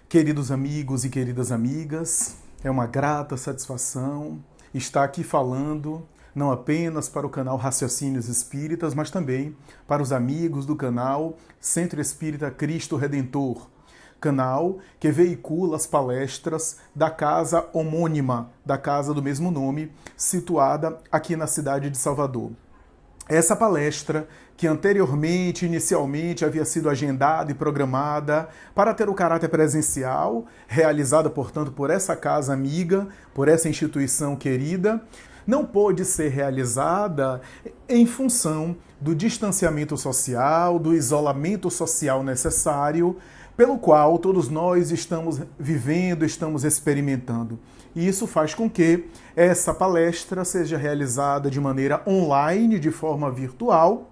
Queridos amigos e queridas amigas, é uma grata satisfação estar aqui falando não apenas para o canal Raciocínios Espíritas, mas também para os amigos do canal Centro Espírita Cristo Redentor, canal que veicula as palestras da casa homônima, da casa do mesmo nome, situada aqui na cidade de Salvador. Essa palestra, que anteriormente, inicialmente, havia sido agendada e programada para ter o caráter presencial, realizada, portanto, por essa casa amiga, por essa instituição querida, não pôde ser realizada em função do distanciamento social, do isolamento social necessário, pelo qual todos nós estamos vivendo, estamos experimentando. E isso faz com que essa palestra seja realizada de maneira online, de forma virtual,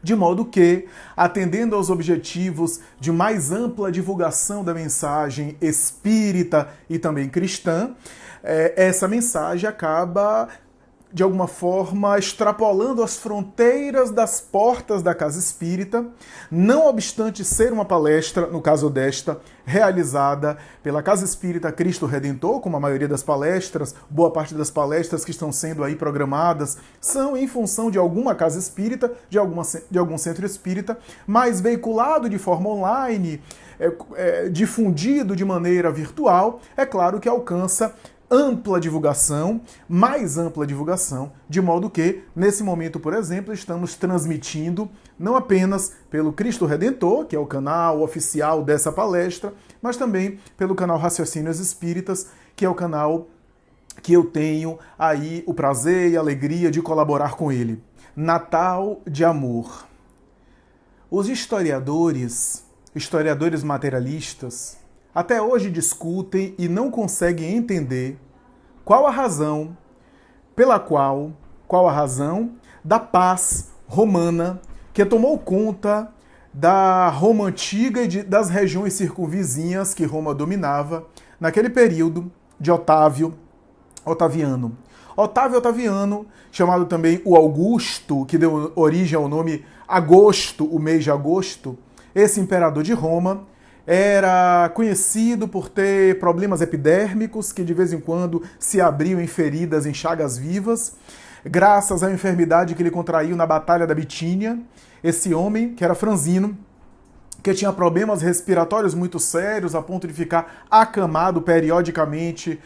de modo que, atendendo aos objetivos de mais ampla divulgação da mensagem espírita e também cristã, essa mensagem acaba, de alguma forma, extrapolando as fronteiras das portas da casa espírita, não obstante ser uma palestra, no caso desta, realizada pela Casa Espírita Cristo Redentor, como a maioria das palestras, boa parte das palestras que estão sendo aí programadas são em função de alguma casa espírita, de algum centro espírita, mas veiculado de forma online, difundido de maneira virtual, é claro que alcança ampla divulgação, mais ampla divulgação, de modo que, nesse momento, por exemplo, estamos transmitindo não apenas pelo Cristo Redentor, que é o canal oficial dessa palestra, mas também pelo canal Raciocínios Espíritas, que é o canal que eu tenho aí o prazer e a alegria de colaborar com ele. Natal de Amor. Os historiadores materialistas, até hoje discutem e não conseguem entender qual a razão da paz romana que tomou conta da Roma antiga e das regiões circunvizinhas que Roma dominava naquele período de Otaviano. Otaviano, chamado também o Augusto, que deu origem ao nome Agosto, o mês de agosto, esse imperador de Roma, era conhecido por ter problemas epidérmicos que de vez em quando se abriam em feridas, em chagas vivas, graças à enfermidade que ele contraiu na Batalha da Bitínia. Esse homem, que era franzino, que tinha problemas respiratórios muito sérios, a ponto de ficar acamado periodicamente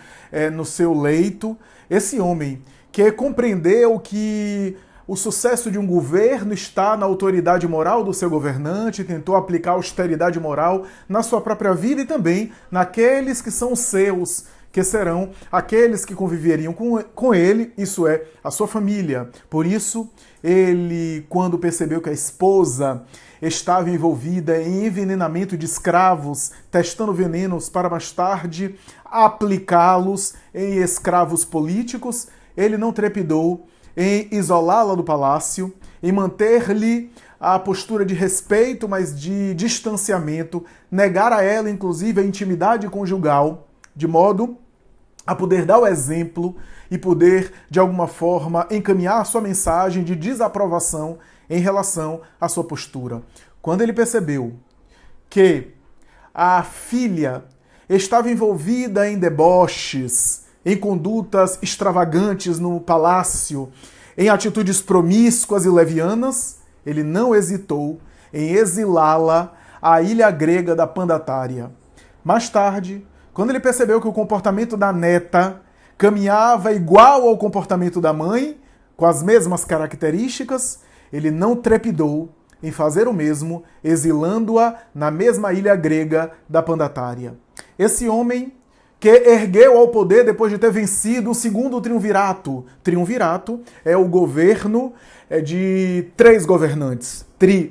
no seu leito. Esse homem que compreendeu que o sucesso de um governo está na autoridade moral do seu governante, tentou aplicar austeridade moral na sua própria vida e também naqueles que são seus, que serão aqueles que conviveriam com ele, isso é, a sua família. Por isso, ele, quando percebeu que a esposa estava envolvida em envenenamento de escravos, testando venenos para mais tarde aplicá-los em escravos políticos, ele não trepidou em isolá-la do palácio, em manter-lhe a postura de respeito, mas de distanciamento, negar a ela, inclusive, a intimidade conjugal, de modo a poder dar o exemplo e poder, de alguma forma, encaminhar a sua mensagem de desaprovação em relação à sua postura. Quando ele percebeu que a filha estava envolvida em deboches, em condutas extravagantes no palácio, em atitudes promíscuas e levianas, ele não hesitou em exilá-la à ilha grega da Pandatária. Mais tarde, quando ele percebeu que o comportamento da neta caminhava igual ao comportamento da mãe, com as mesmas características, ele não trepidou em fazer o mesmo, exilando-a na mesma ilha grega da Pandatária. Esse homem que ergueu ao poder depois de ter vencido o segundo triunvirato. Triunvirato é o governo de 3 governantes.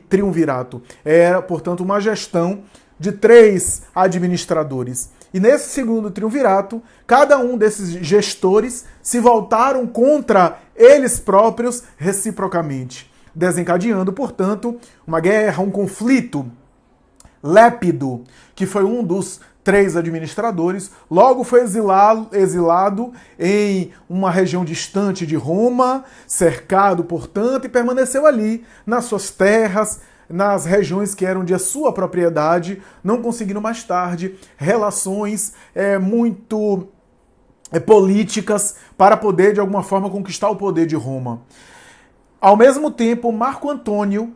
Triunvirato. Era, portanto, uma gestão de 3 administradores. E nesse segundo triunvirato, cada um desses gestores se voltaram contra eles próprios reciprocamente, desencadeando, portanto, uma guerra, um conflito. Lépido, que foi um dos 3 administradores, logo foi exilado em uma região distante de Roma, cercado, portanto, e permaneceu ali nas suas terras, nas regiões que eram de sua propriedade, não conseguindo mais tarde relações muito políticas para poder, de alguma forma, conquistar o poder de Roma. Ao mesmo tempo, Marco Antônio,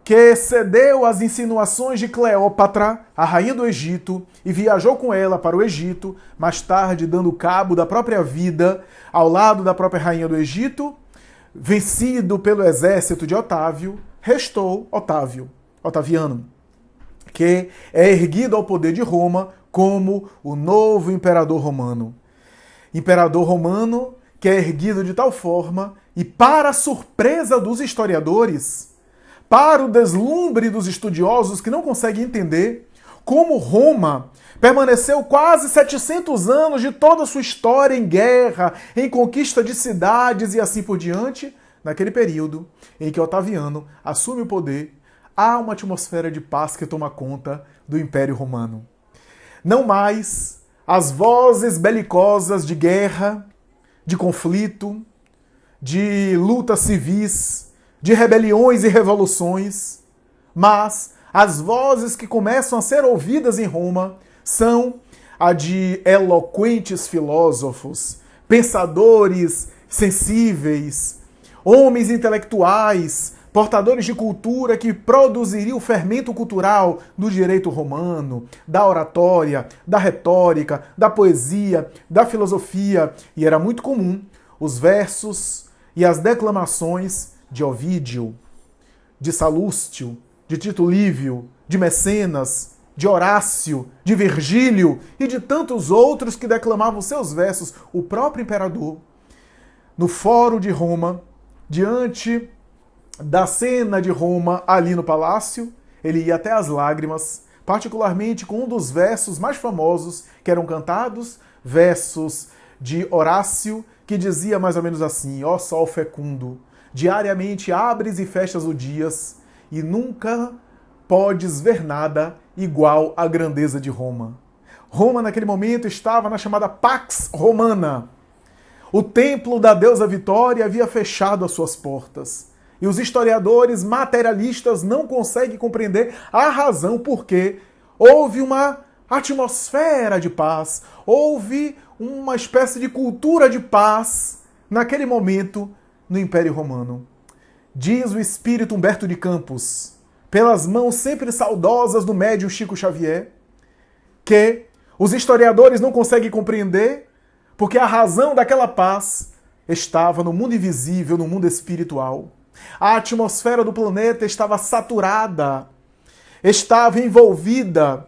que cedeu às insinuações de Cleópatra, a rainha do Egito, e viajou com ela para o Egito, mais tarde dando cabo da própria vida ao lado da própria rainha do Egito, vencido pelo exército de Otávio, restou Otaviano, que é erguido ao poder de Roma como o novo imperador romano. Imperador romano que é erguido de tal forma, e para a surpresa dos historiadores, para o deslumbre dos estudiosos que não conseguem entender, como Roma permaneceu quase 700 anos de toda a sua história em guerra, em conquista de cidades e assim por diante, naquele período em que Otaviano assume o poder, há uma atmosfera de paz que toma conta do Império Romano. Não mais as vozes belicosas de guerra, de conflito, de lutas civis, de rebeliões e revoluções, mas as vozes que começam a ser ouvidas em Roma são a de eloquentes filósofos, pensadores sensíveis, homens intelectuais, portadores de cultura que produziriam o fermento cultural do direito romano, da oratória, da retórica, da poesia, da filosofia, e era muito comum os versos e as declamações de Ovídio, de Salústio, de Tito Livio, de Mecenas, de Horácio, de Virgílio e de tantos outros que declamavam seus versos. O próprio imperador, no Fórum de Roma, diante da cena de Roma ali no palácio, ele ia até as lágrimas, particularmente com um dos versos mais famosos que eram cantados, versos de Horácio, que dizia mais ou menos assim: ó sol fecundo, diariamente abres e fechas o dias, e nunca podes ver nada igual à grandeza de Roma. Roma, naquele momento, estava na chamada Pax Romana. O templo da deusa Vitória havia fechado as suas portas. E os historiadores materialistas não conseguem compreender a razão por que houve uma atmosfera de paz, houve uma espécie de cultura de paz naquele momento no Império Romano. Diz o espírito Humberto de Campos, pelas mãos sempre saudosas do médium Chico Xavier, que os historiadores não conseguem compreender porque a razão daquela paz estava no mundo invisível, no mundo espiritual. A atmosfera do planeta estava saturada, estava envolvida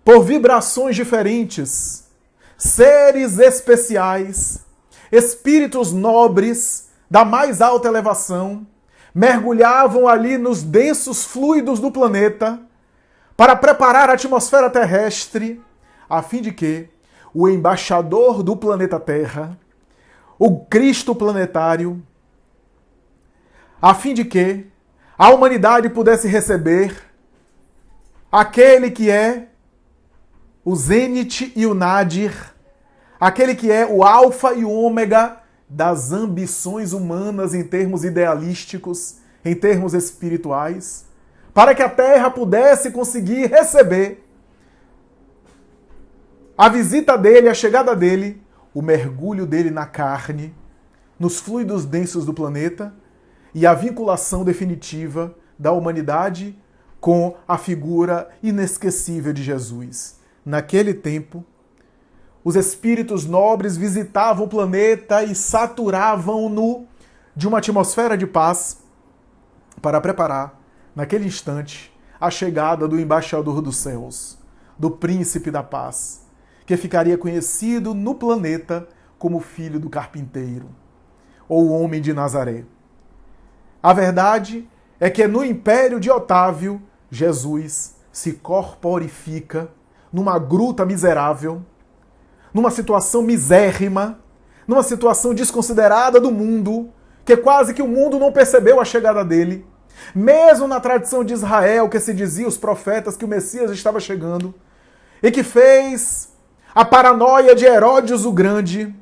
por vibrações diferentes, seres especiais, espíritos nobres da mais alta elevação, mergulhavam ali nos densos fluidos do planeta para preparar a atmosfera terrestre, a fim de que o embaixador do planeta Terra, o Cristo planetário, a fim de que a humanidade pudesse receber aquele que é o Zênite e o Nadir, aquele que é o alfa e o ômega das ambições humanas em termos idealísticos, em termos espirituais, para que a Terra pudesse conseguir receber a visita dele, a chegada dele, o mergulho dele na carne, nos fluidos densos do planeta e a vinculação definitiva da humanidade com a figura inesquecível de Jesus. Naquele tempo, os espíritos nobres visitavam o planeta e saturavam-no de uma atmosfera de paz para preparar, naquele instante, a chegada do embaixador dos céus, do príncipe da paz, que ficaria conhecido no planeta como filho do carpinteiro, ou homem de Nazaré. A verdade é que no império de Otávio, Jesus se corporifica numa gruta miserável, numa situação misérrima, numa situação desconsiderada do mundo, que quase que o mundo não percebeu a chegada dele. Mesmo na tradição de Israel, que se dizia os profetas que o Messias estava chegando, e que fez a paranoia de Herodes o Grande,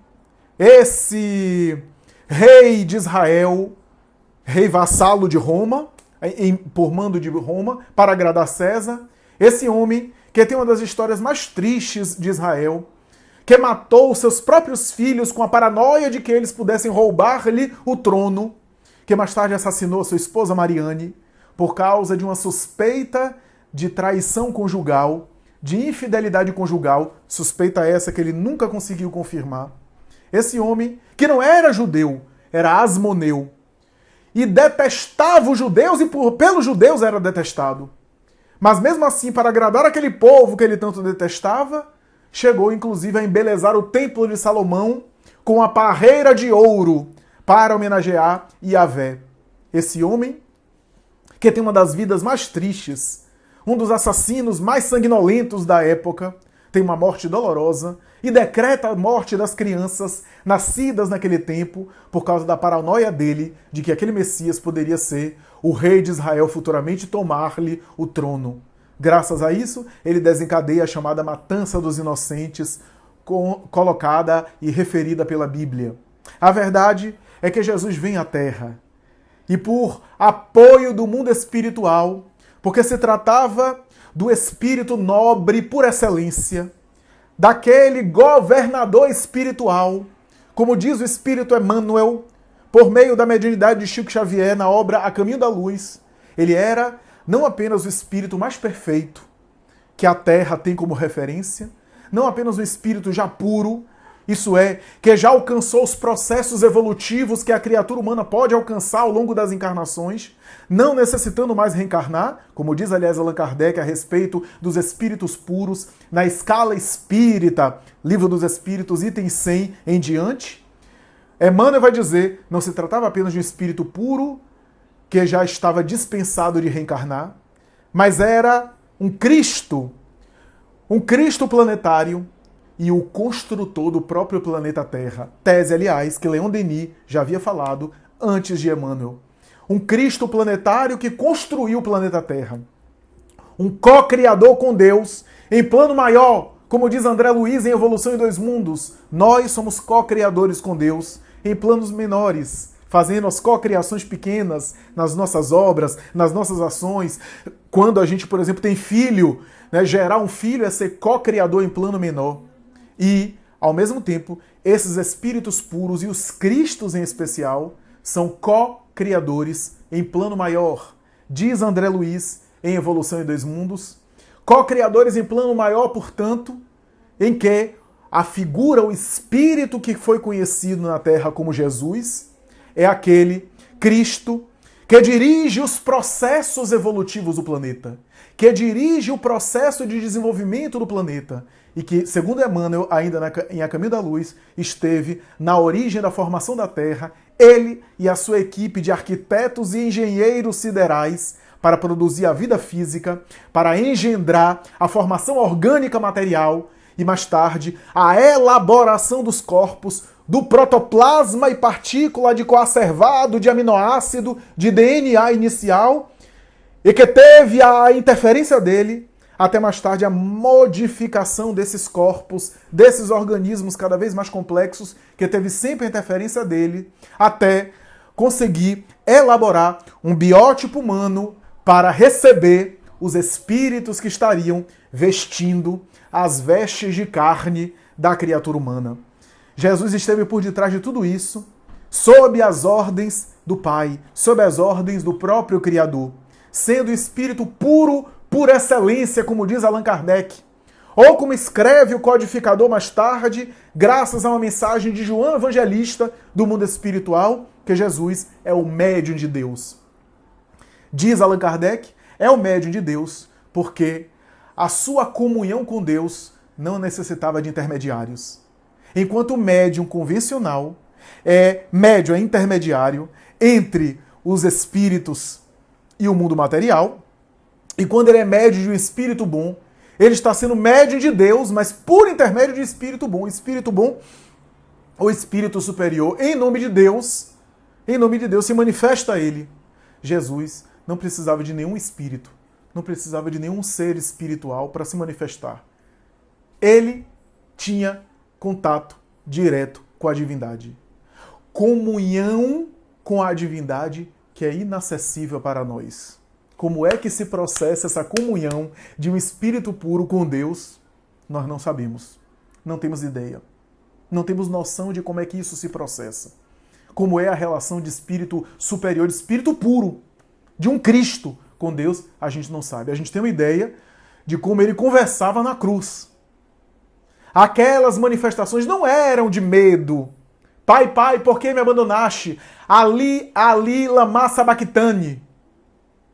esse rei de Israel, rei vassalo de Roma, por mando de Roma, para agradar César. Esse homem que tem uma das histórias mais tristes de Israel, que matou seus próprios filhos com a paranoia de que eles pudessem roubar-lhe o trono, que mais tarde assassinou sua esposa Mariane, por causa de uma suspeita de traição conjugal, de infidelidade conjugal, suspeita essa que ele nunca conseguiu confirmar. Esse homem, que não era judeu, era asmoneu, e detestava os judeus e pelos judeus era detestado. Mas mesmo assim, para agradar aquele povo que ele tanto detestava, chegou inclusive a embelezar o templo de Salomão com a parreira de ouro para homenagear Yahvé. Esse homem, que tem uma das vidas mais tristes, um dos assassinos mais sanguinolentos da época, tem uma morte dolorosa e decreta a morte das crianças nascidas naquele tempo por causa da paranoia dele de que aquele Messias poderia ser o rei de Israel, futuramente tomar-lhe o trono. Graças a isso, ele desencadeia a chamada matança dos inocentes, colocada e referida pela Bíblia. A verdade é que Jesus vem à Terra e por apoio do mundo espiritual, porque se tratava do espírito nobre por excelência, daquele governador espiritual, como diz o Espírito Emmanuel, por meio da mediunidade de Chico Xavier na obra A Caminho da Luz. Ele era não apenas o espírito mais perfeito que a Terra tem como referência, não apenas o espírito já puro, isso é, que já alcançou os processos evolutivos que a criatura humana pode alcançar ao longo das encarnações, não necessitando mais reencarnar, como diz, aliás, Allan Kardec a respeito dos espíritos puros, na escala espírita, Livro dos Espíritos, item 100 em diante. Emmanuel vai dizer, não se tratava apenas de um espírito puro, que já estava dispensado de reencarnar, mas era um Cristo planetário, e o construtor do próprio planeta Terra. Tese, aliás, que Leon Denis já havia falado antes de Emmanuel. Um Cristo planetário que construiu o planeta Terra. Um co-criador com Deus, em plano maior, como diz André Luiz em Evolução em Dois Mundos, nós somos co-criadores com Deus, em planos menores, fazendo as co-criações pequenas nas nossas obras, nas nossas ações. Quando a gente, por exemplo, tem filho, né, gerar um filho é ser co-criador em plano menor. E, ao mesmo tempo, esses espíritos puros e os cristos em especial são co-criadores em plano maior. Diz André Luiz em Evolução em Dois Mundos, co-criadores em plano maior, portanto, em que a figura, o espírito que foi conhecido na Terra como Jesus, é aquele Cristo que dirige os processos evolutivos do planeta, que dirige o processo de desenvolvimento do planeta e que, segundo Emmanuel, ainda em A Caminho da Luz, esteve na origem da formação da Terra, ele e a sua equipe de arquitetos e engenheiros siderais para produzir a vida física, para engendrar a formação orgânica material e, mais tarde, a elaboração dos corpos, do protoplasma e partícula de coacervado, de aminoácido, de DNA inicial, e que teve a interferência dele, até mais tarde a modificação desses corpos, desses organismos cada vez mais complexos, que teve sempre a interferência dele, até conseguir elaborar um biótipo humano para receber os espíritos que estariam vestindo as vestes de carne da criatura humana. Jesus esteve por detrás de tudo isso, sob as ordens do Pai, sob as ordens do próprio Criador, sendo espírito puro por excelência, como diz Allan Kardec, ou como escreve o codificador mais tarde, graças a uma mensagem de João Evangelista do mundo espiritual, que Jesus é o médium de Deus. Diz Allan Kardec, é o médium de Deus, porque a sua comunhão com Deus não necessitava de intermediários. Enquanto o médium convencional é intermediário entre os espíritos e o mundo material, e quando ele é médium de um espírito bom, ele está sendo médium de Deus, mas por intermédio de espírito bom ou espírito superior, em nome de Deus se manifesta a ele. Jesus não precisava de nenhum espírito, não precisava de nenhum ser espiritual para se manifestar. Ele tinha contato direto com a divindade. Comunhão com a divindade que é inacessível para nós. Como é que se processa essa comunhão de um espírito puro com Deus? Nós não sabemos. Não temos ideia. Não temos noção de como é que isso se processa. Como é a relação de espírito superior, de espírito puro, de um Cristo com Deus, a gente não sabe. A gente tem uma ideia de como ele conversava na cruz. Aquelas manifestações não eram de medo. Pai, pai, por que me abandonaste? Ali, lama sabachthani.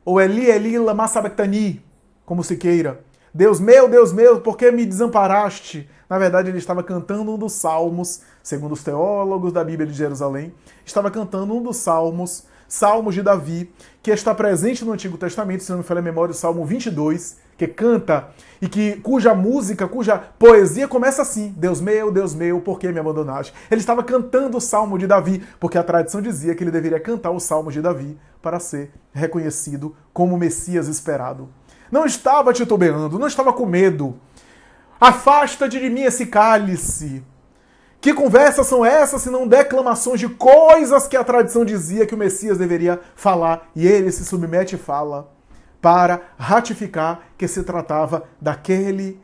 Ou Eli, lama sabachthani, como se queira. Deus meu, por que me desamparaste? Na verdade, ele estava cantando um dos salmos, segundo os teólogos da Bíblia de Jerusalém, estava cantando um dos salmos, Salmos de Davi, que está presente no Antigo Testamento, se não me falha a memória, o Salmo 22, que canta e cuja música, cuja poesia começa assim: Deus meu, por que me abandonaste? Ele estava cantando o Salmo de Davi, porque a tradição dizia que ele deveria cantar o Salmo de Davi para ser reconhecido como o Messias esperado. Não estava titubeando, não estava com medo. Afasta de mim esse cálice. Que conversas são essas, senão declamações de coisas que a tradição dizia que o Messias deveria falar, e ele se submete e fala para ratificar que se tratava daquele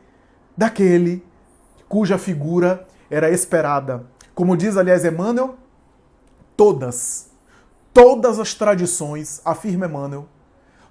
cuja figura era esperada. Como diz, aliás, Emmanuel, todas as tradições, afirma Emmanuel,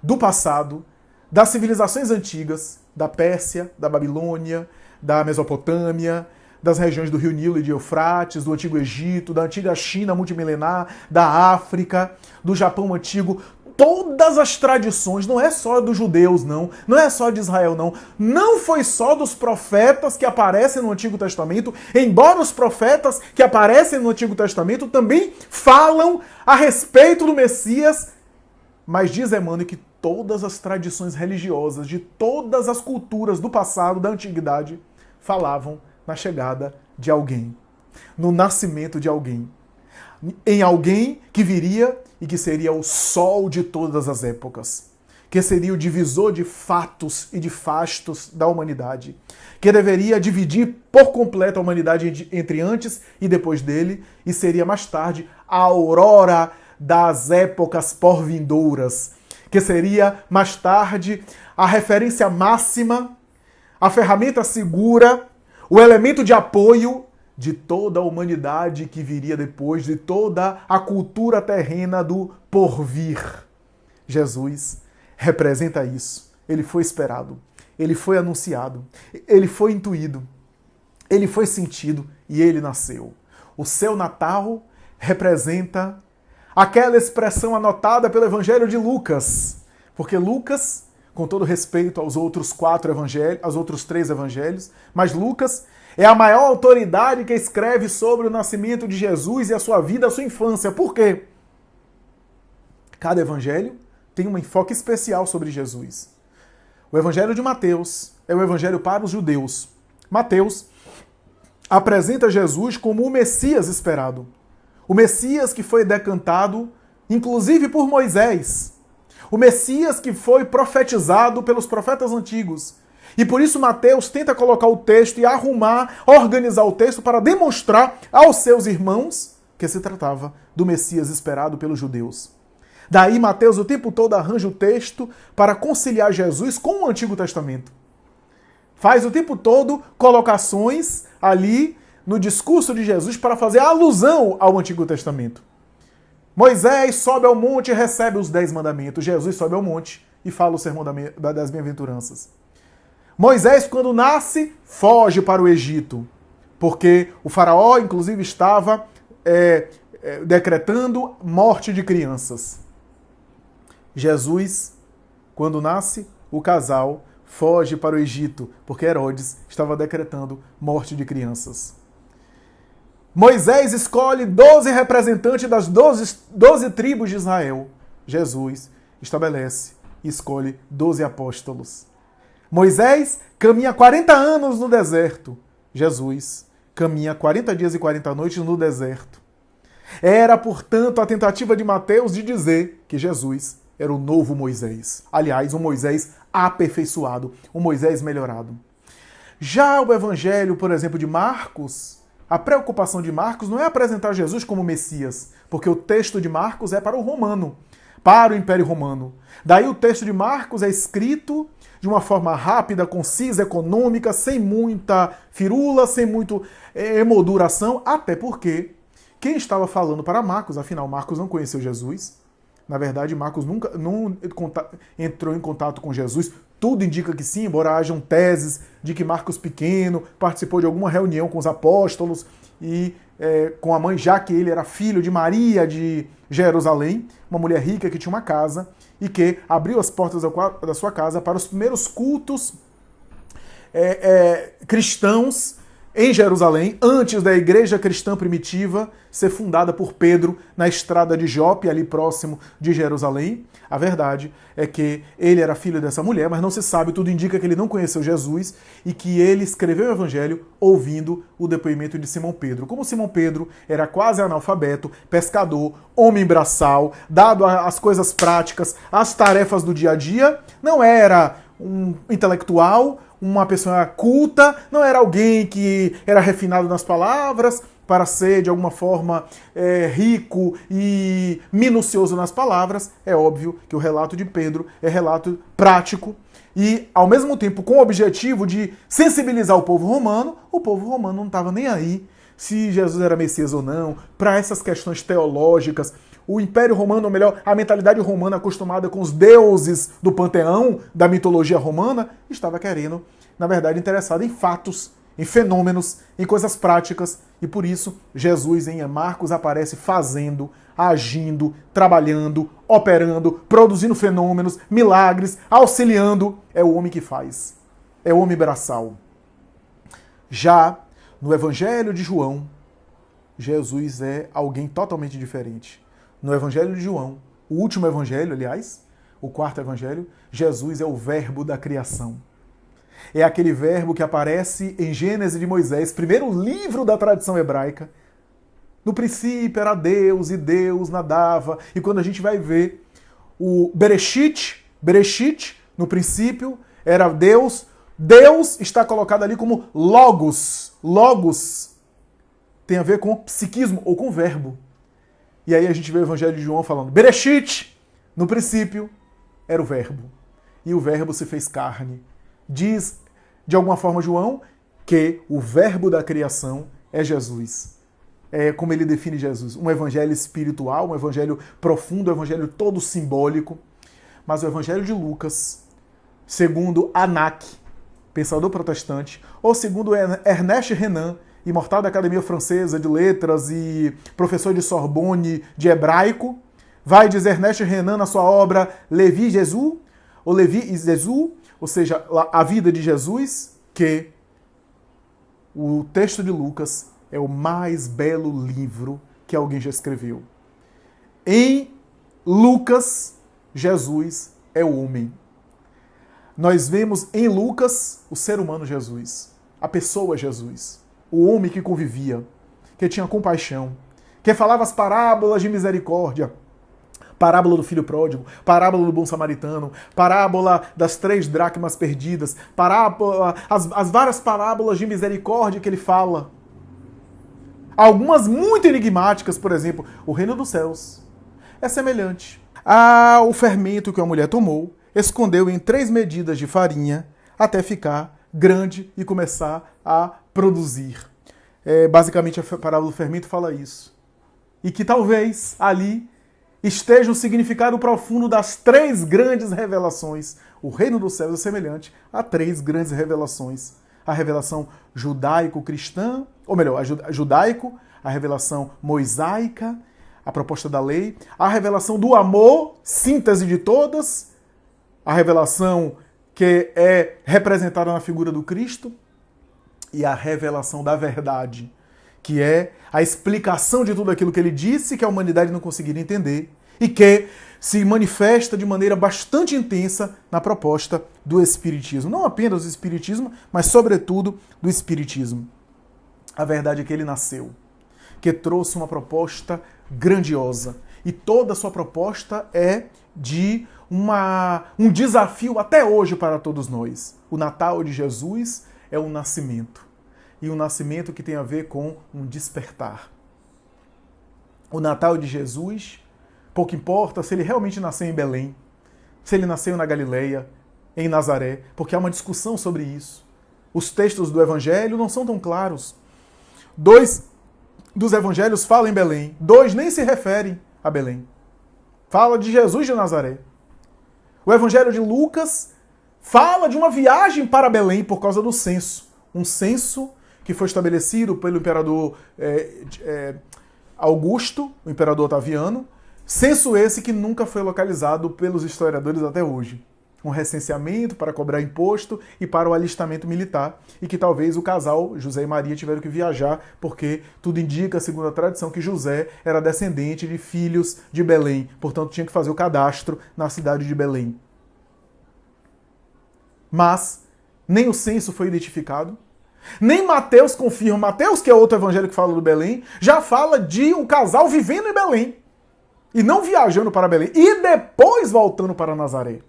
do passado, das civilizações antigas, da Pérsia, da Babilônia, da Mesopotâmia, das regiões do Rio Nilo e de Eufrates, do Antigo Egito, da antiga China multimilenar, da África, do Japão antigo, todas as tradições, não é só dos judeus, não é só de Israel, não foi só dos profetas que aparecem no Antigo Testamento, embora os profetas que aparecem no Antigo Testamento também falam a respeito do Messias, mas diz Emmanuel que todas as tradições religiosas de todas as culturas do passado, da antiguidade, falavam na chegada de alguém, no nascimento de alguém, em alguém que viria e que seria o sol de todas as épocas, que seria o divisor de fatos e de fastos da humanidade, que deveria dividir por completo a humanidade entre antes e depois dele, e seria mais tarde a aurora das épocas porvindouras, que seria mais tarde a referência máxima, a ferramenta segura, o elemento de apoio de toda a humanidade que viria depois, de toda a cultura terrena do porvir. Jesus representa isso. Ele foi esperado, ele foi anunciado, ele foi intuído, ele foi sentido e ele nasceu. O seu Natal representa aquela expressão anotada pelo Evangelho de Lucas, porque Lucas, com todo respeito aos outros 4 evangelhos, aos outros 3 evangelhos, mas Lucas é a maior autoridade que escreve sobre o nascimento de Jesus e a sua vida, a sua infância. Por quê? Cada evangelho tem um enfoque especial sobre Jesus. O evangelho de Mateus é o evangelho para os judeus. Mateus apresenta Jesus como o Messias esperado. O Messias que foi decantado, inclusive por Moisés. O Messias que foi profetizado pelos profetas antigos. E por isso Mateus tenta colocar o texto e arrumar, organizar o texto para demonstrar aos seus irmãos que se tratava do Messias esperado pelos judeus. Daí Mateus o tempo todo arranja o texto para conciliar Jesus com o Antigo Testamento. Faz o tempo todo colocações ali no discurso de Jesus para fazer alusão ao Antigo Testamento. Moisés sobe ao monte e recebe os 10 mandamentos. Jesus sobe ao monte e fala o sermão das bem-aventuranças. Moisés, quando nasce, foge para o Egito, porque o faraó, inclusive, estava decretando morte de crianças. Jesus, quando nasce, o casal foge para o Egito, porque Herodes estava decretando morte de crianças. Moisés escolhe 12 representantes das 12 tribos de Israel. Jesus estabelece e escolhe 12 apóstolos. Moisés caminha 40 anos no deserto. Jesus caminha 40 dias e 40 noites no deserto. Era, portanto, a tentativa de Mateus de dizer que Jesus era o novo Moisés. Aliás, um Moisés aperfeiçoado, um Moisés melhorado. Já o evangelho, por exemplo, de Marcos, a preocupação de Marcos não é apresentar Jesus como Messias, porque o texto de Marcos é para o romano, para o Império Romano. Daí o texto de Marcos é escrito de uma forma rápida, concisa, econômica, sem muita firula, sem muito emolduração, até porque quem estava falando para Marcos, afinal Marcos não conheceu Jesus, na verdade Marcos nunca entrou em contato com Jesus, tudo indica que sim, embora hajam teses de que Marcos pequeno participou de alguma reunião com os apóstolos e com a mãe, já que ele era filho de Maria de Jerusalém, uma mulher rica que tinha uma casa e que abriu as portas da sua casa para os primeiros cultos cristãos em Jerusalém, antes da igreja cristã primitiva ser fundada por Pedro na estrada de Jope, ali próximo de Jerusalém. A verdade é que ele era filho dessa mulher, mas não se sabe, tudo indica que ele não conheceu Jesus e que ele escreveu o evangelho ouvindo o depoimento de Simão Pedro. Como Simão Pedro era quase analfabeto, pescador, homem braçal, dado às coisas práticas, às tarefas do dia a dia, não era um intelectual, uma pessoa culta, não era alguém que era refinado nas palavras para ser, de alguma forma, rico e minucioso nas palavras. É óbvio que o relato de Pedro é relato prático e, ao mesmo tempo, com o objetivo de sensibilizar o povo romano não estava nem aí se Jesus era Messias ou não, para essas questões teológicas. O Império Romano, ou melhor, a mentalidade romana acostumada com os deuses do panteão, da mitologia romana, estava querendo, na verdade, interessada em fatos, em fenômenos, em coisas práticas. E por isso, Jesus em Marcos aparece fazendo, agindo, trabalhando, operando, produzindo fenômenos, milagres, auxiliando. É o homem que faz. É o homem braçal. Já no Evangelho de João, Jesus é alguém totalmente diferente. No Evangelho de João, o último evangelho, aliás, o quarto evangelho, Jesus é o verbo da criação. É aquele verbo que aparece em Gênesis de Moisés, primeiro livro da tradição hebraica. No princípio era Deus e Deus nadava. E quando a gente vai ver o Bereshit, no princípio era Deus. Deus está colocado ali como logos. Logos tem a ver com psiquismo ou com verbo. E aí a gente vê o Evangelho de João falando, Bereshit, no princípio, era o verbo. E o verbo se fez carne. Diz, de alguma forma, João, que o verbo da criação é Jesus. É como ele define Jesus. Um evangelho espiritual, um evangelho profundo, um evangelho todo simbólico. Mas o Evangelho de Lucas, segundo Anak, pensador protestante, ou segundo Ernest Renan, imortal da Academia Francesa de Letras e professor de Sorbonne de hebraico, vai dizer Ernest Renan na sua obra Levi Jesus, ou Levi e Jesus, ou seja, a vida de Jesus, que o texto de Lucas é o mais belo livro que alguém já escreveu. Em Lucas, Jesus é o homem. Nós vemos em Lucas o ser humano Jesus, a pessoa Jesus. O homem que convivia, que tinha compaixão, que falava as parábolas de misericórdia, parábola do filho pródigo, parábola do bom samaritano, parábola das 3 dracmas perdidas, as várias parábolas de misericórdia que ele fala. Algumas muito enigmáticas, por exemplo, o reino dos céus é semelhante ao fermento que uma mulher tomou, escondeu em 3 medidas de farinha até ficar grande e começar a produzir. Basicamente, a parábola do fermento fala isso. E que talvez ali esteja o significado profundo das 3 grandes revelações. O reino dos céus é semelhante a 3 grandes revelações. A revelação judaico-cristã, ou melhor, a judaico, a revelação mosaica, a proposta da lei, a revelação do amor, síntese de todas, a revelação que é representada na figura do Cristo, e a revelação da verdade, que é a explicação de tudo aquilo que ele disse que a humanidade não conseguiria entender e que se manifesta de maneira bastante intensa na proposta do Espiritismo. Não apenas do Espiritismo, mas sobretudo do Espiritismo. A verdade é que ele nasceu, que trouxe uma proposta grandiosa. E toda a sua proposta é de um desafio até hoje para todos nós. O Natal de Jesus é um nascimento. E um nascimento que tem a ver com um despertar. O Natal de Jesus, Pouco importa se ele realmente nasceu em Belém, se ele nasceu na Galileia, em Nazaré, porque há uma discussão sobre isso. Os textos do Evangelho não são tão claros. 2 dos Evangelhos falam em Belém, 2 nem se referem a Belém. Fala de Jesus de Nazaré. O Evangelho de Lucas fala de uma viagem para Belém por causa do censo. Um censo que foi estabelecido pelo imperador Augusto, o imperador Otaviano. Censo esse que nunca foi localizado pelos historiadores até hoje. Um recenseamento para cobrar imposto e para o alistamento militar, e que talvez o casal José e Maria tiveram que viajar, porque tudo indica, segundo a tradição, que José era descendente de filhos de Belém, portanto tinha que fazer o cadastro na cidade de Belém. Mas nem o censo foi identificado, nem Mateus confirma. Mateus, que é outro evangelho que fala do Belém, já fala de um casal vivendo em Belém, e não viajando para Belém, e depois voltando para Nazaré.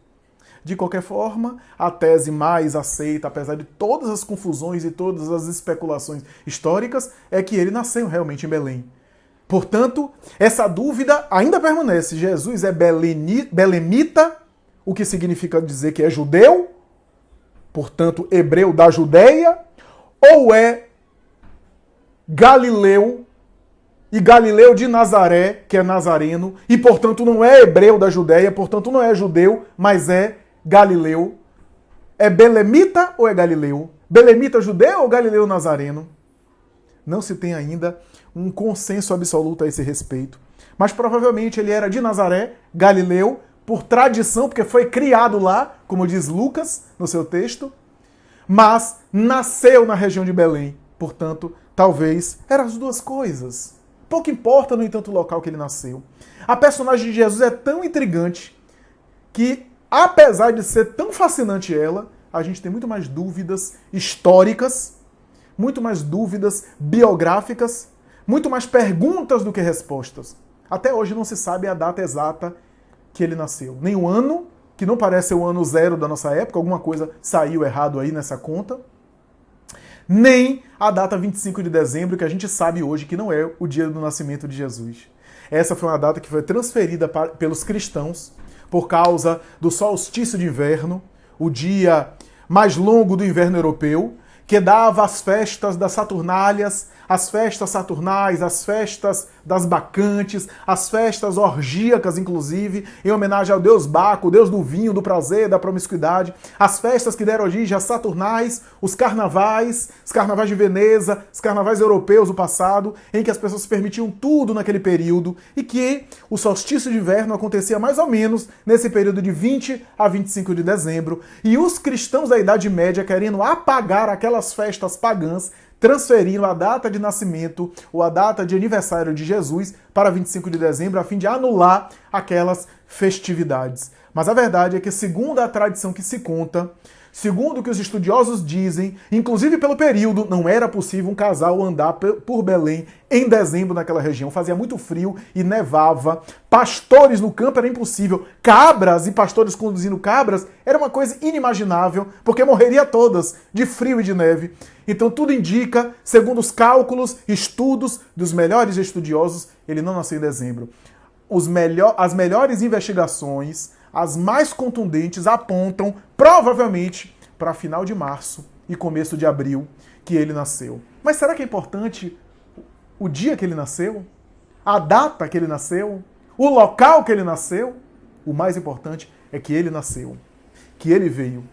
De qualquer forma, a tese mais aceita, apesar de todas as confusões e todas as especulações históricas, é que ele nasceu realmente em Belém. Portanto, essa dúvida ainda permanece. Jesus é belemita, o que significa dizer que é judeu, portanto, hebreu da Judeia, ou é galileu, e Galileu de Nazaré, que é nazareno, e portanto não é hebreu da Judeia, portanto não é judeu, mas é Galileu. É belemita ou é Galileu? Belemita judeu ou Galileu nazareno? Não se tem ainda um consenso absoluto a esse respeito. Mas provavelmente ele era de Nazaré, Galileu, por tradição, porque foi criado lá, como diz Lucas no seu texto, mas nasceu na região de Belém. Portanto, talvez eram as duas coisas. Pouco importa, no entanto, o local que ele nasceu. A personagem de Jesus é tão intrigante que, apesar de ser tão fascinante ela, a gente tem muito mais dúvidas históricas, muito mais dúvidas biográficas, muito mais perguntas do que respostas. Até hoje não se sabe a data exata que ele nasceu. Nem o ano, que não parece o ano zero da nossa época, alguma coisa saiu errado aí nessa conta. Nem a data 25 de dezembro, que a gente sabe hoje que não é o dia do nascimento de Jesus. Essa foi uma data que foi transferida pelos cristãos por causa do solstício de inverno, o dia mais longo do inverno europeu, que dava as festas das Saturnálias, as festas saturnais, as festas das bacantes, as festas orgíacas, inclusive, em homenagem ao deus Baco, o deus do vinho, do prazer, da promiscuidade, as festas que deram origem às Saturnais, os carnavais de Veneza, os carnavais europeus do passado, em que as pessoas permitiam tudo naquele período, e que o solstício de inverno acontecia mais ou menos nesse período de 20 a 25 de dezembro, e os cristãos da Idade Média, querendo apagar aquelas festas pagãs, transferindo a data de nascimento ou a data de aniversário de Jesus para 25 de dezembro, a fim de anular aquelas festividades. Mas a verdade é que, segundo a tradição que se conta, segundo o que os estudiosos dizem, inclusive pelo período, não era possível um casal andar por Belém em dezembro naquela região. Fazia muito frio e nevava. Pastores no campo era impossível. Cabras e pastores conduzindo cabras era uma coisa inimaginável, porque morreria todas de frio e de neve. Então tudo indica, segundo os cálculos, estudos dos melhores estudiosos, ele não nasceu em dezembro. As melhores investigações, as mais contundentes, apontam provavelmente para final de março e começo de abril que ele nasceu. Mas será que é importante o dia que ele nasceu? A data que ele nasceu? O local que ele nasceu? O mais importante é que ele nasceu, que ele veio.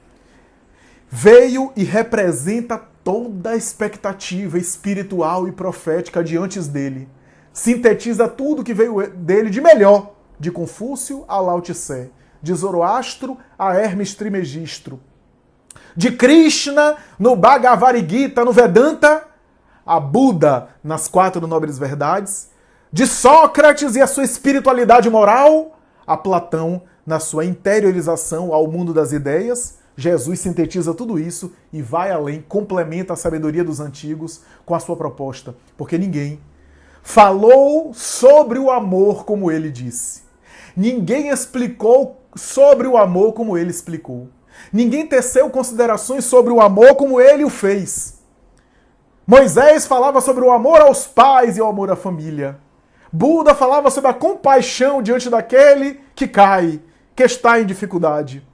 Veio e representa toda a expectativa espiritual e profética de antes dele. Sintetiza tudo que veio dele de melhor, de Confúcio a Lao Tse, de Zoroastro a Hermes Trismegisto, de Krishna no Bhagavad Gita, no Vedanta, a Buda nas 4 nobres verdades, de Sócrates e a sua espiritualidade moral, a Platão na sua interiorização ao mundo das ideias. Jesus sintetiza tudo isso e vai além, complementa a sabedoria dos antigos com a sua proposta, porque ninguém falou sobre o amor como ele disse. Ninguém explicou sobre o amor como ele explicou. Ninguém teceu considerações sobre o amor como ele o fez. Moisés falava sobre o amor aos pais e o amor à família. Buda falava sobre a compaixão diante daquele que cai, que está em dificuldade.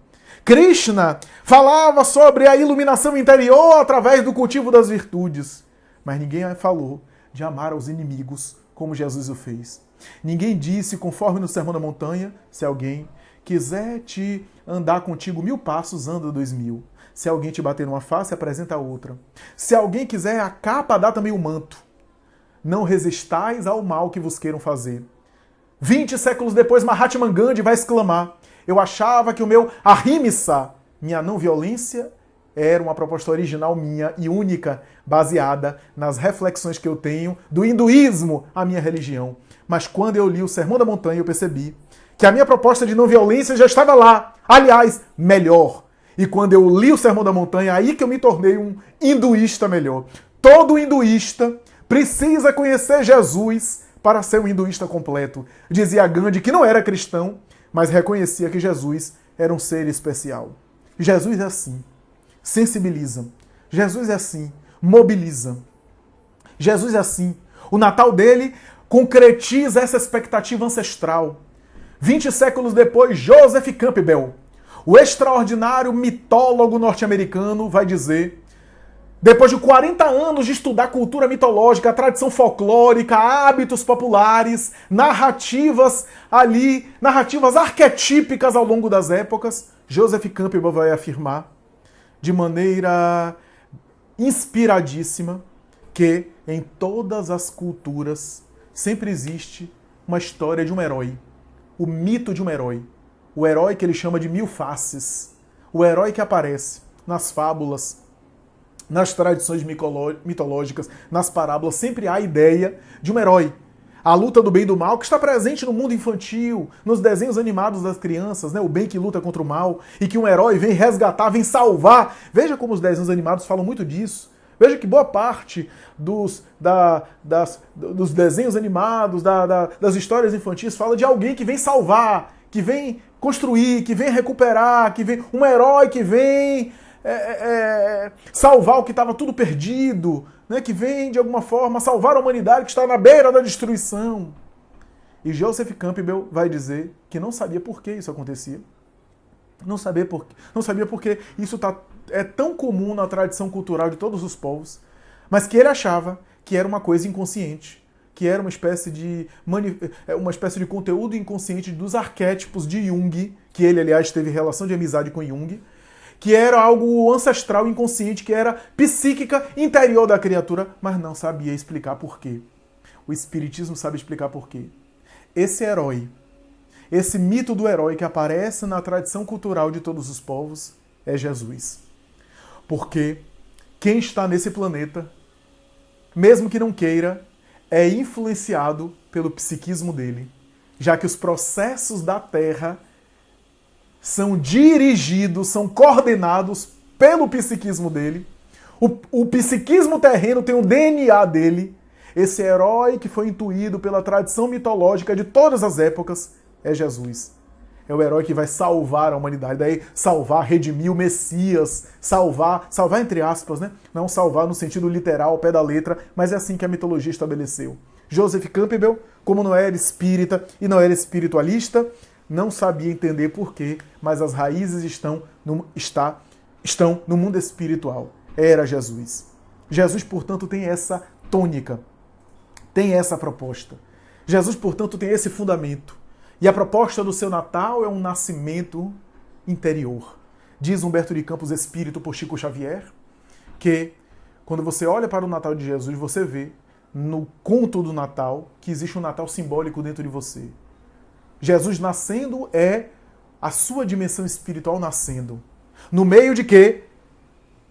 Krishna falava sobre a iluminação interior através do cultivo das virtudes. Mas ninguém falou de amar aos inimigos como Jesus o fez. Ninguém disse, conforme no Sermão da Montanha, se alguém quiser te andar contigo 1000 passos, anda 2000. Se alguém te bater numa face, apresenta outra. Se alguém quiser a capa, dá também o manto. Não resistais ao mal que vos queiram fazer. 20 séculos depois, Mahatma Gandhi vai exclamar: eu achava que o meu ahimsa, minha não violência, era uma proposta original minha e única, baseada nas reflexões que eu tenho do hinduísmo, a minha religião. Mas quando eu li o Sermão da Montanha, eu percebi que a minha proposta de não violência já estava lá. Aliás, melhor. E quando eu li o Sermão da Montanha, aí que eu me tornei um hinduísta melhor. Todo hinduísta precisa conhecer Jesus para ser um hinduísta completo. Dizia Gandhi que não era cristão, mas reconhecia que Jesus era um ser especial. Jesus é assim, sensibiliza. Jesus é assim, mobiliza. Jesus é assim. O Natal dele concretiza essa expectativa ancestral. 20 séculos depois, Joseph Campbell, o extraordinário mitólogo norte-americano, vai dizer: depois de 40 anos de estudar cultura mitológica, tradição folclórica, hábitos populares, narrativas arquetípicas ao longo das épocas, Joseph Campbell vai afirmar, de maneira inspiradíssima, que em todas as culturas sempre existe uma história de um herói, o mito de um herói, o herói que ele chama de 1000 faces, o herói que aparece nas fábulas, nas tradições mitológicas, nas parábolas, sempre há a ideia de um herói. A luta do bem e do mal que está presente no mundo infantil, nos desenhos animados das crianças, né? O bem que luta contra o mal e que um herói vem resgatar, vem salvar. Veja como os desenhos animados falam muito disso. Veja que boa parte dos desenhos animados, das histórias infantis, fala de alguém que vem salvar, que vem construir, que vem recuperar, que vem um herói que vem salvar o que estava tudo perdido, né? Que vem, de alguma forma, salvar a humanidade que está na beira da destruição. E Joseph Campbell vai dizer que não sabia por que isso acontecia. Não sabia por que isso é tão comum na tradição cultural de todos os povos, mas que ele achava que era uma coisa inconsciente, que era uma espécie de conteúdo inconsciente dos arquétipos de Jung, que ele, aliás, teve relação de amizade com Jung, que era algo ancestral, inconsciente, que era psíquica, interior da criatura, mas não sabia explicar por quê. O Espiritismo sabe explicar por quê. Esse herói, esse mito do herói que aparece na tradição cultural de todos os povos é Jesus. Porque quem está nesse planeta, mesmo que não queira, é influenciado pelo psiquismo dele, já que os processos da Terra são dirigidos, são coordenados pelo psiquismo dele. O psiquismo terreno tem o DNA dele. Esse herói que foi intuído pela tradição mitológica de todas as épocas é Jesus. É o herói que vai salvar a humanidade. Daí salvar, redimir o Messias, salvar entre aspas, né? Não salvar no sentido literal, ao pé da letra, mas é assim que a mitologia estabeleceu. Joseph Campbell, como não era espírita e não era espiritualista, não sabia entender por quê, mas as raízes estão no mundo espiritual. Era Jesus. Jesus, portanto, tem essa tônica, tem essa proposta. Jesus, portanto, tem esse fundamento. E a proposta do seu Natal é um nascimento interior. Diz Humberto de Campos, Espírito, por Chico Xavier, que quando você olha para o Natal de Jesus, você vê no conto do Natal que existe um Natal simbólico dentro de você. Jesus nascendo é a sua dimensão espiritual nascendo. No meio de quê?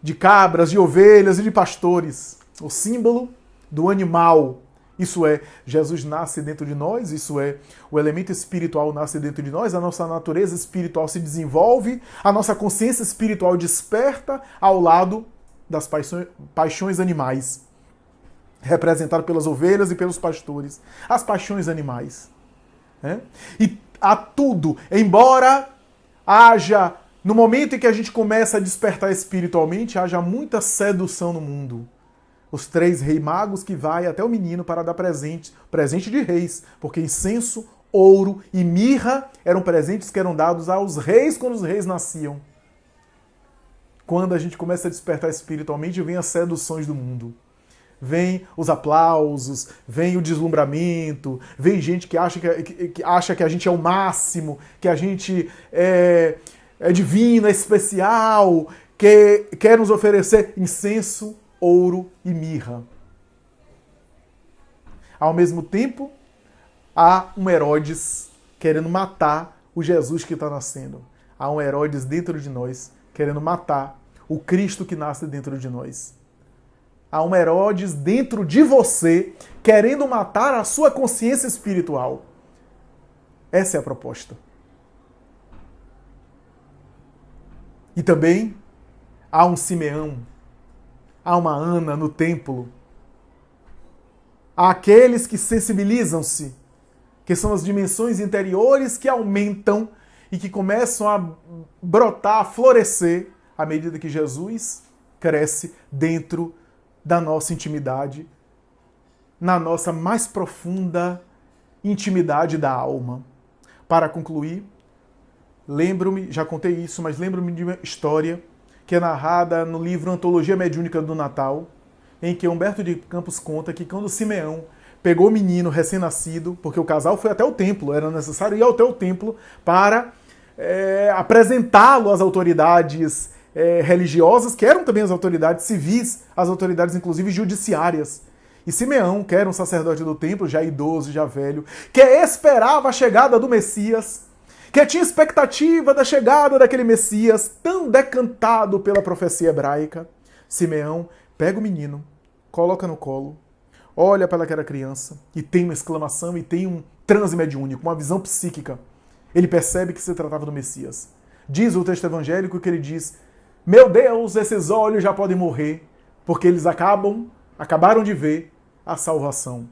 De cabras, de ovelhas e de pastores. O símbolo do animal. Isso é, Jesus nasce dentro de nós, isso é, o elemento espiritual nasce dentro de nós, a nossa natureza espiritual se desenvolve, a nossa consciência espiritual desperta ao lado das paixões animais, representado pelas ovelhas e pelos pastores. As paixões animais. E há tudo, embora haja, no momento em que a gente começa a despertar espiritualmente, haja muita sedução no mundo. Os 3 reis magos que vai até o menino para dar presente de reis, porque incenso, ouro e mirra eram presentes que eram dados aos reis quando os reis nasciam. Quando a gente começa a despertar espiritualmente, vem as seduções do mundo. Vem os aplausos, vem o deslumbramento, vem gente que acha que a gente é o máximo, que a gente é divino, é especial, que quer nos oferecer incenso, ouro e mirra. Ao mesmo tempo, há um Herodes querendo matar o Jesus que está nascendo. Há um Herodes dentro de nós querendo matar o Cristo que nasce dentro de nós. Há um Herodes dentro de você querendo matar a sua consciência espiritual. Essa é a proposta. E também há um Simeão, há uma Ana no templo. Há aqueles que sensibilizam-se, que são as dimensões interiores que aumentam e que começam a brotar, a florescer à medida que Jesus cresce dentro da nossa intimidade, na nossa mais profunda intimidade da alma. Para concluir, lembro-me, já contei isso, mas lembro-me de uma história que é narrada no livro Antologia Mediúnica do Natal, em que Humberto de Campos conta que quando Simeão pegou o menino recém-nascido, porque o casal foi até o templo, era necessário ir até o templo para apresentá-lo às autoridades religiosas, que eram também as autoridades civis, as autoridades inclusive judiciárias. E Simeão, que era um sacerdote do templo, já idoso, já velho, que esperava a chegada do Messias, que tinha expectativa da chegada daquele Messias, tão decantado pela profecia hebraica, Simeão pega o menino, coloca no colo, olha para aquela criança e tem uma exclamação e tem um transe mediúnico, uma visão psíquica. Ele percebe que se tratava do Messias. Diz o texto evangélico que ele diz: meu Deus, esses olhos já podem morrer, porque eles acabaram de ver a salvação.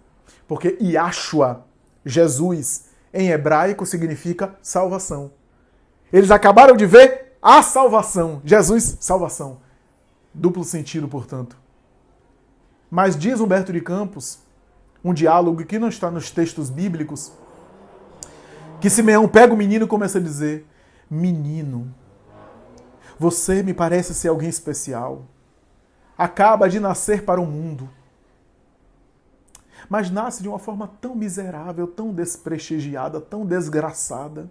Porque Yahshua, Jesus, em hebraico significa salvação. Eles acabaram de ver a salvação. Jesus, salvação. Duplo sentido, portanto. Mas diz Humberto de Campos, um diálogo que não está nos textos bíblicos, que Simeão pega o menino e começa a dizer: menino, você me parece ser alguém especial. Acaba de nascer para o mundo. Mas nasce de uma forma tão miserável, tão desprestigiada, tão desgraçada.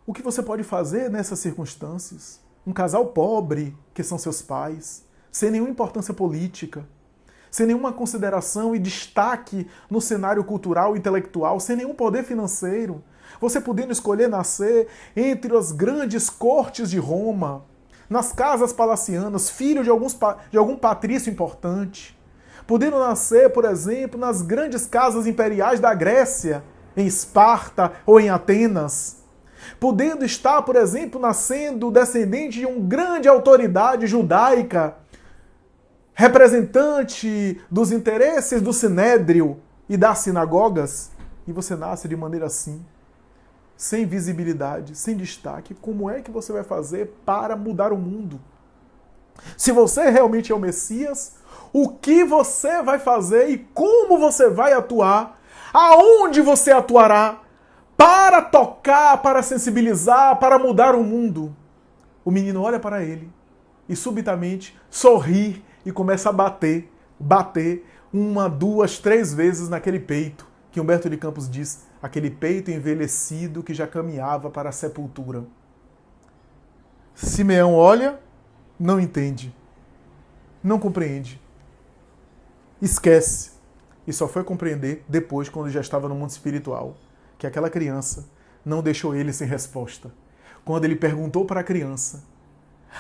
O que você pode fazer nessas circunstâncias? Um casal pobre, que são seus pais, sem nenhuma importância política, sem nenhuma consideração e destaque no cenário cultural e intelectual, sem nenhum poder financeiro. Você podendo escolher nascer entre as grandes cortes de Roma, nas casas palacianas, filho de algum patrício importante. Podendo nascer, por exemplo, nas grandes casas imperiais da Grécia, em Esparta ou em Atenas. Podendo estar, por exemplo, nascendo descendente de uma grande autoridade judaica, representante dos interesses do Sinédrio e das sinagogas, e você nasce de maneira assim, sem visibilidade, sem destaque. Como é que você vai fazer para mudar o mundo? Se você realmente é o Messias, o que você vai fazer e como você vai atuar? Aonde você atuará para tocar, para sensibilizar, para mudar o mundo? O menino olha para ele e subitamente sorri e começa a bater 1, 2, 3 vezes naquele peito, que Humberto de Campos diz, aquele peito envelhecido que já caminhava para a sepultura. Simeão olha, não entende, não compreende, esquece, e só foi compreender depois, quando já estava no mundo espiritual, que aquela criança não deixou ele sem resposta. Quando ele perguntou para a criança: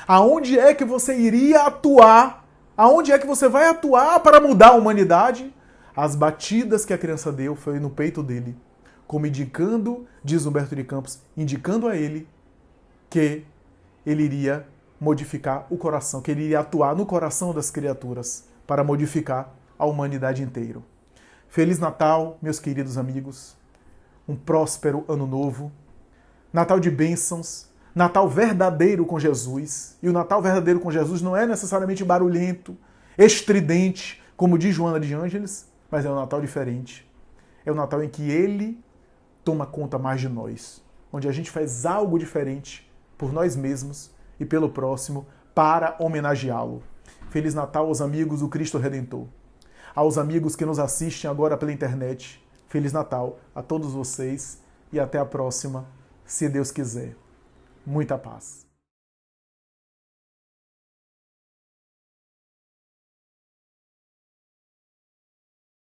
aonde é que você iria atuar? Aonde é que você vai atuar para mudar a humanidade? As batidas que a criança deu foi no peito dele, como indicando, diz Humberto de Campos, indicando a ele que ele iria modificar o coração, que ele iria atuar no coração das criaturas para modificar a humanidade inteira. Feliz Natal, meus queridos amigos. Um próspero ano novo. Natal de bênçãos. Natal verdadeiro com Jesus. E o Natal verdadeiro com Jesus não é necessariamente barulhento. estridente, como diz Joana de Ângeles, mas é um Natal diferente. É um Natal em que Ele toma conta mais de nós, onde a gente faz algo diferente por nós mesmos e pelo próximo para homenageá-lo. Feliz Natal aos amigos do Cristo Redentor. Aos amigos que nos assistem agora pela internet, Feliz Natal a todos vocês e até a próxima, se Deus quiser. Muita paz.